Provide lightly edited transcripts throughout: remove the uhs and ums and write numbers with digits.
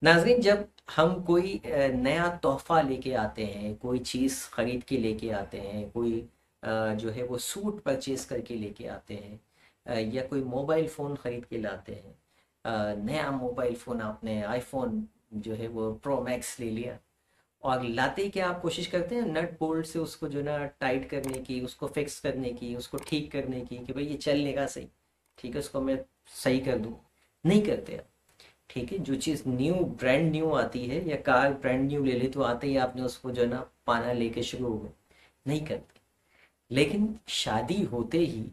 नाज़रीन, जब हम कोई नया तोहफ़ा लेके आते हैं, कोई चीज़ ख़रीद के लेके आते हैं, कोई जो है वो सूट परचेज़ करके लेके आते हैं, या कोई मोबाइल फ़ोन ख़रीद के लाते हैं। नया मोबाइल फ़ोन, आपने आईफ़ोन जो है वो प्रो मैक्स ले लिया, और लाते ही क्या आप कोशिश करते हैं नट बोल्ट से उसको जो है ना टाइट करने की, उसको फिक्स करने की, उसको ठीक करने की कि भाई ये चल लेगा सही, ठीक है, उसको मैं सही कर दूँ। नहीं करते आप। ठीक है, जो चीज़ न्यू, ब्रांड न्यू आती है, या कार ब्रांड न्यू ले ली तो आते ही आपने उसको जो है ना पाना लेके शुरू हो गए। नहीं करते। लेकिन शादी होते ही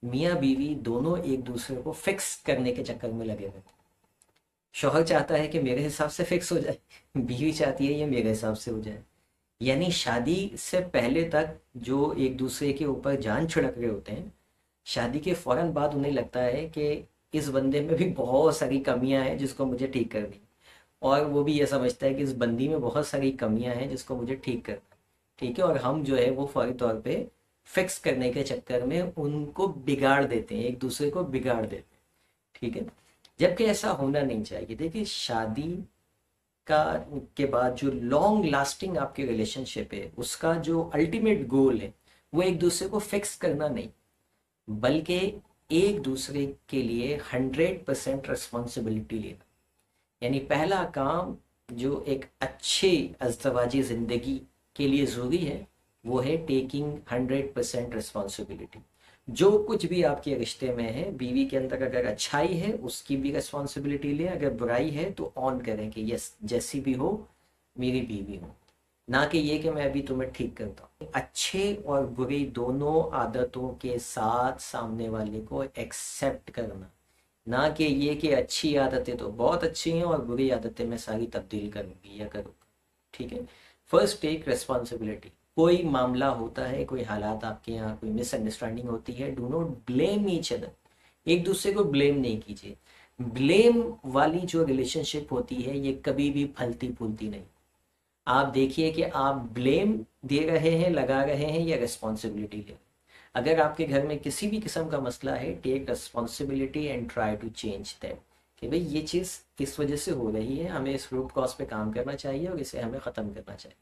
मियाँ बीवी दोनों एक दूसरे को फिक्स करने के चक्कर में लगे हुए हैं। शौहर चाहता है कि मेरे हिसाब से फिक्स हो जाए, बीवी चाहती है ये मेरे हिसाब से हो जाए। यानी शादी से पहले तक जो एक दूसरे के ऊपर जान छिड़क रहे होते हैं, शादी के फौरन बाद उन्हें लगता है कि इस बंदे में भी बहुत सारी कमियां हैं जिसको मुझे ठीक करनी, और वो भी ये समझता है कि इस बंदी में बहुत सारी कमियां हैं जिसको मुझे ठीक करना है। ठीक है, और हम जो है वो फौरी तौर पे फिक्स करने के चक्कर में उनको बिगाड़ देते हैं, एक दूसरे को बिगाड़ देते हैं। ठीक है, जबकि ऐसा होना नहीं चाहिए। देखिए, शादी का के बाद जो लॉन्ग लास्टिंग आपके रिलेशनशिप है, उसका जो अल्टीमेट गोल है वो एक दूसरे को फिक्स करना नहीं, बल्कि एक दूसरे के लिए 100% रिस्पॉन्सिबिलिटी लेना। यानी पहला काम जो एक अच्छे अज़दवाजी ज़िंदगी के लिए ज़रूरी है, वो है टेकिंग 100% रिस्पॉन्सिबिलिटी। जो कुछ भी आपके रिश्ते में है, बीवी के अंदर अगर अच्छाई है उसकी भी रिस्पॉन्सिबिलिटी लें, अगर बुराई है तो ऑन करें कि यस, जैसी भी हो मेरी बीवी हो। ना कि ये कि मैं अभी तुम्हें ठीक करता हूँ। अच्छे और बुरी दोनों आदतों के साथ सामने वाले को एक्सेप्ट करना, ना कि ये कि अच्छी आदतें तो बहुत अच्छी हैं और बुरी आदतें मैं सारी तब्दील करूंगी या करूँगा। ठीक है, फर्स्ट टेक रिस्पॉन्सिबिलिटी। कोई मामला होता है, कोई हालात आपके यहाँ, कोई मिसअंडरस्टैंडिंग होती है, do not blame each other. एक दूसरे को ब्लेम नहीं कीजिए। ब्लेम वाली जो रिलेशनशिप होती है ये कभी भी फलती फूलती नहीं। आप देखिए कि आप ब्लेम दे रहे हैं, लगा रहे हैं, या रिस्पॉन्सिबिलिटी ले रहे हैं। अगर आपके घर में किसी भी किस्म का मसला है, take responsibility and try to change that, कि भाई ये चीज़ इस वजह से हो रही है, हमें इस रूट कॉज पे काम करना चाहिए और इसे हमें ख़त्म करना चाहिए।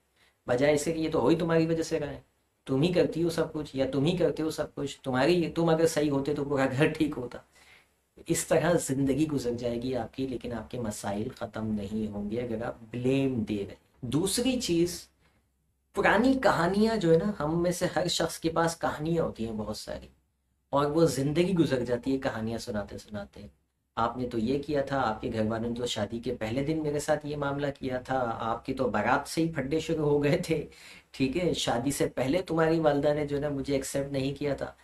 बजाय इससे कि ये तो हो ही तुम्हारी वजह से रहा है, तुम ही करती हो सब कुछ, या तुम ही करते हो सब कुछ, तुम अगर सही होते तो पूरा घर ठीक होता। इस तरह ज़िंदगी गुजर जाएगी आपकी, लेकिन आपके मसाइल ख़त्म नहीं होंगे अगर आप ब्लेम दे रहे हैं। दूसरी चीज़, पुरानी कहानियां जो है ना, हम में से हर शख्स के पास कहानियां होती हैं बहुत सारी, और वो जिंदगी गुजर जाती है कहानियां सुनाते सुनाते। आपने तो ये किया था, आपके घर वालों ने तो शादी के पहले दिन मेरे साथ ये मामला किया था, आपकी तो बारात से ही फड्डे शुरू हो गए थे। ठीक है, शादी से पहले तुम्हारी वालदा ने जो है ना मुझे एक्सेप्ट नहीं किया था।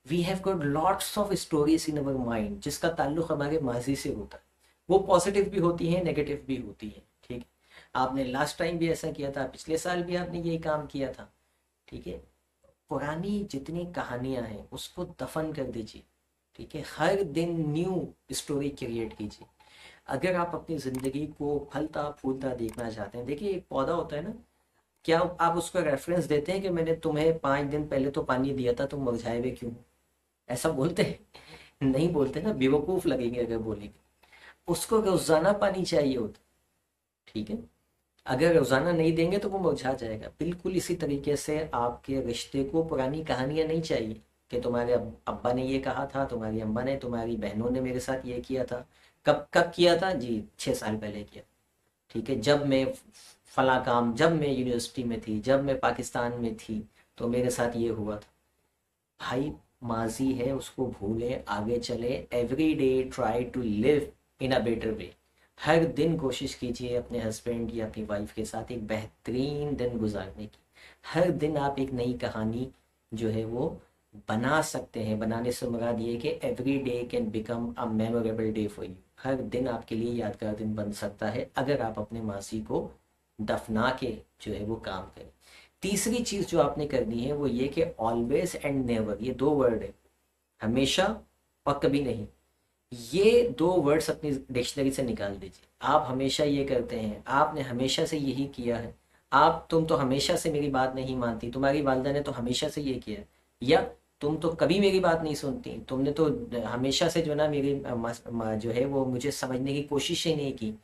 We have got lots of stories in our mind जिसका ताल्लुक हमारे माजी से होता है। वो पॉजिटिव भी होती हैं, नेगेटिव भी होती हैं। ठीक है, आपने लास्ट टाइम भी ऐसा किया था, पिछले साल भी आपने यही काम किया था। ठीक है, पुरानी जितनी कहानियां हैं उसको दफन कर दीजिए। ठीक है, हर दिन न्यू स्टोरी क्रिएट कीजिए। अगर आप अपनी ज़िंदगी को फलता फूलता देखना चाहते हैं, देखिए एक पौधा होता है ना, क्या आप उसको रेफरेंस देते हैं कि मैंने तुम्हें 5 दिन पहले तो पानी दिया था, तुम मुरझाए हुए क्यों? ऐसा बोलते हैं? नहीं बोलते ना, बेवकूफ़ लगेंगे अगर बोलेंगे। उसको रोज़ाना पानी चाहिए होता। ठीक है, अगर रोज़ाना नहीं देंगे तो वो मुरझा जाएगा। बिल्कुल इसी तरीके से आपके रिश्ते को पुरानी कहानियां नहीं चाहिए कि तुम्हारे अब्बा ने ये कहा था, तुम्हारी अम्मा ने, तुम्हारी बहनों ने मेरे साथ ये किया था। कब कब किया था जी? 6 साल पहले किया। ठीक है, जब मैं फला काम, जब मैं यूनिवर्सिटी में थी, जब मैं पाकिस्तान में थी, तो मेरे साथ ये हुआ था। भाई, माजी है उसको भूलें, आगे चले। Every day try to live in a better way. हर दिन कोशिश कीजिए अपने हस्बैंड या अपनी वाइफ के साथ एक बेहतरीन दिन गुजारने की। हर दिन आप एक नई कहानी जो है वो बना सकते हैं। बनाने से मुराद ये कि every day can become a memorable day for you. हर दिन आपके लिए यादगार दिन बन सकता है अगर आप अपने मासी को दफना के जो है वो काम करें। तीसरी चीज जो आपने करनी है वो ये कि ऑलवेज एंड नेवर, ये दो वर्ड है, हमेशा और कभी नहीं। ये दो वर्ड्स अपनी डिक्शनरी से निकाल दीजिए। आप हमेशा ये करते हैं, आपने हमेशा से यही किया है, तुम तो हमेशा से मेरी बात नहीं मानती, तुम्हारी वालदा ने तो हमेशा से ये किया है, या तुम तो कभी मेरी बात नहीं सुनती, तुमने तो हमेशा से जो ना मेरी जो है वो मुझे समझने की कोशिश ही नहीं की।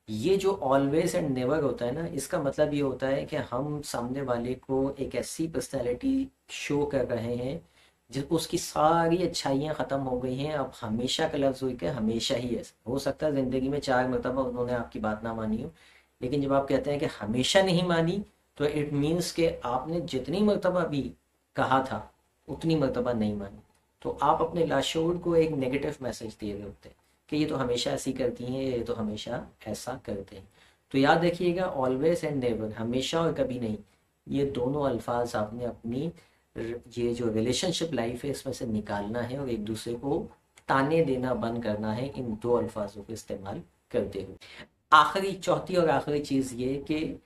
ये जो ऑलवेज एंड नेवर होता है ना, इसका मतलब ये होता है कि हम सामने वाले को एक ऐसी पर्सनैलिटी शो कर रहे हैं जिस उसकी सारी अच्छाइयाँ ख़त्म हो गई हैं, अब हमेशा का लफ्ज़ हुई कि हमेशा ही ऐसा हो सकता है। ज़िंदगी में 4 मरतबा उन्होंने आपकी बात ना मानी हो, लेकिन जब आप कहते हैं कि हमेशा नहीं मानी, तो इट मीन्स कि आपने जितनी मरतबा भी कहा था उतनी मरतबा नहीं मानी। तो आप अपने लाशूर को एक नेगेटिव मैसेज दे रहे होते हैं कि ये तो हमेशा ऐसी करती हैं, ये तो हमेशा ऐसा करते हैं। तो याद रखिएगा, ऑलवेज एंड नेवर, हमेशा और कभी नहीं, ये दोनों अल्फाज आपने अपनी ये जो रिलेशनशिप लाइफ है इसमें से निकालना है और एक दूसरे को ताने देना बंद करना है इन दो अल्फाजों को इस्तेमाल करते हुए। आखिरी, चौथी और आखिरी चीज़ ये कि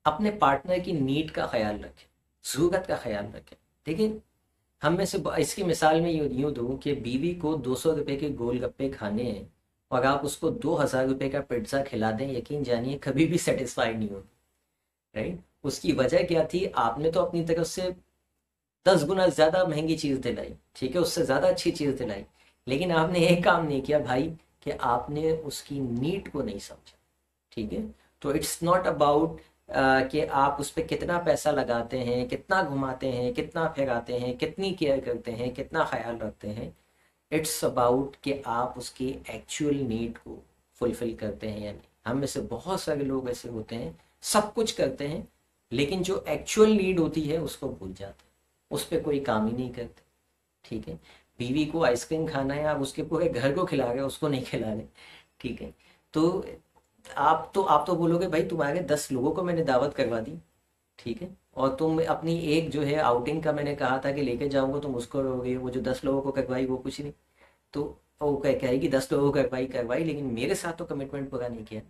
अपने पार्टनर की नीड का ख्याल रखें, ज़रूरत का ख्याल रखें। देखिए, हम में से इसकी मिसाल में यूँ दूँ कि बीवी को 200 रुपये के गोलगप्पे खाने हैं और आप उसको 2000 रुपये का पिज्ज़ा खिला दें, यकीन जानिए कभी भी सेटिस्फाइड नहीं होगी, राइट। उसकी वजह क्या थी? आपने तो अपनी तरफ से 10 गुना ज़्यादा महंगी चीज़ दिलाई, ठीक है, उससे ज़्यादा अच्छी चीज़ दिलाई, लेकिन आपने एक काम नहीं किया भाई कि आपने उसकी नीड को नहीं समझा, ठीक है। तो इट्स नॉट अबाउट कि आप उस पर कितना पैसा लगाते हैं, कितना घुमाते हैं, कितना फिराते हैं, कितनी केयर करते हैं, कितना ख्याल रखते हैं। इट्स अबाउट कि आप उसकी एक्चुअल नीड को फुलफिल करते हैं या नहीं। हम में से बहुत सारे लोग ऐसे होते हैं, सब कुछ करते हैं लेकिन जो एक्चुअल नीड होती है उसको भूल जाते हैं, उस पर कोई काम ही नहीं करते, ठीक है। बीवी को आइसक्रीम खाना है, आप उसके पूरे घर को खिला रहे, उसको नहीं खिला रहे, ठीक है। तो आप तो बोलोगे भाई तुम्हारे 10 लोगों को मैंने दावत करवा दी, ठीक है, और तुम अपनी एक जो है आउटिंग का मैंने कहा था कि लेके जाऊंगा, तुम उसको रहोगे, वो जो 10 लोगों को करवाई वो कुछ नहीं। तो वो कहेगी 10 लोगों को करवाई करवाई, लेकिन मेरे साथ तो कमिटमेंट पूरा नहीं किया।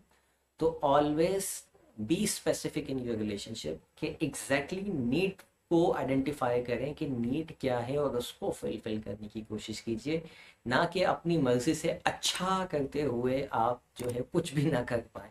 तो always be specific in your relationship कि एग्जैक्टली नीड को आइडेंटिफाई करें कि नीड क्या है और उसको फुलफिल करने की कोशिश कीजिए, ना कि अपनी मर्जी से अच्छा करते हुए आप जो है कुछ भी ना कर पाए।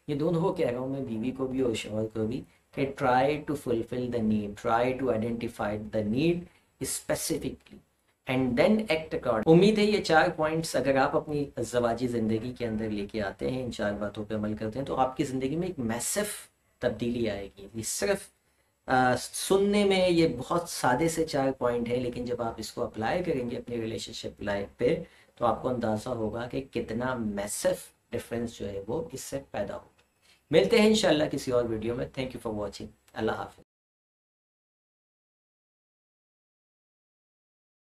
ये दोनों को कह रहा हूँ मैं, बीवी को भी और शौहर को भी, कि try to fulfil the need, try to identify the need specifically and then act according. उम्मीद है ये 4 पॉइंट्स अगर आप अपनी ज़वाजी ज़िंदगी के अंदर लेके आते हैं, इन 4 बातों पे अमल करते हैं, तो आपकी ज़िंदगी में एक मैसिव तब्दीली आएगी। ये सिर्फ सुनने में ये बहुत सादे से 4 पॉइंट है, लेकिन जब आप इसको अप्लाई करेंगे अपनी रिलेशनशिप लाइफ पे, तो आपको अंदाज़ा होगा कि कितना मैसिव डिफरेंस जो है वो इससे पैदा होगा। मिलते हैं इंशाल्लाह किसी और वीडियो में। Thank you for watching. अल्लाह हाफिज़।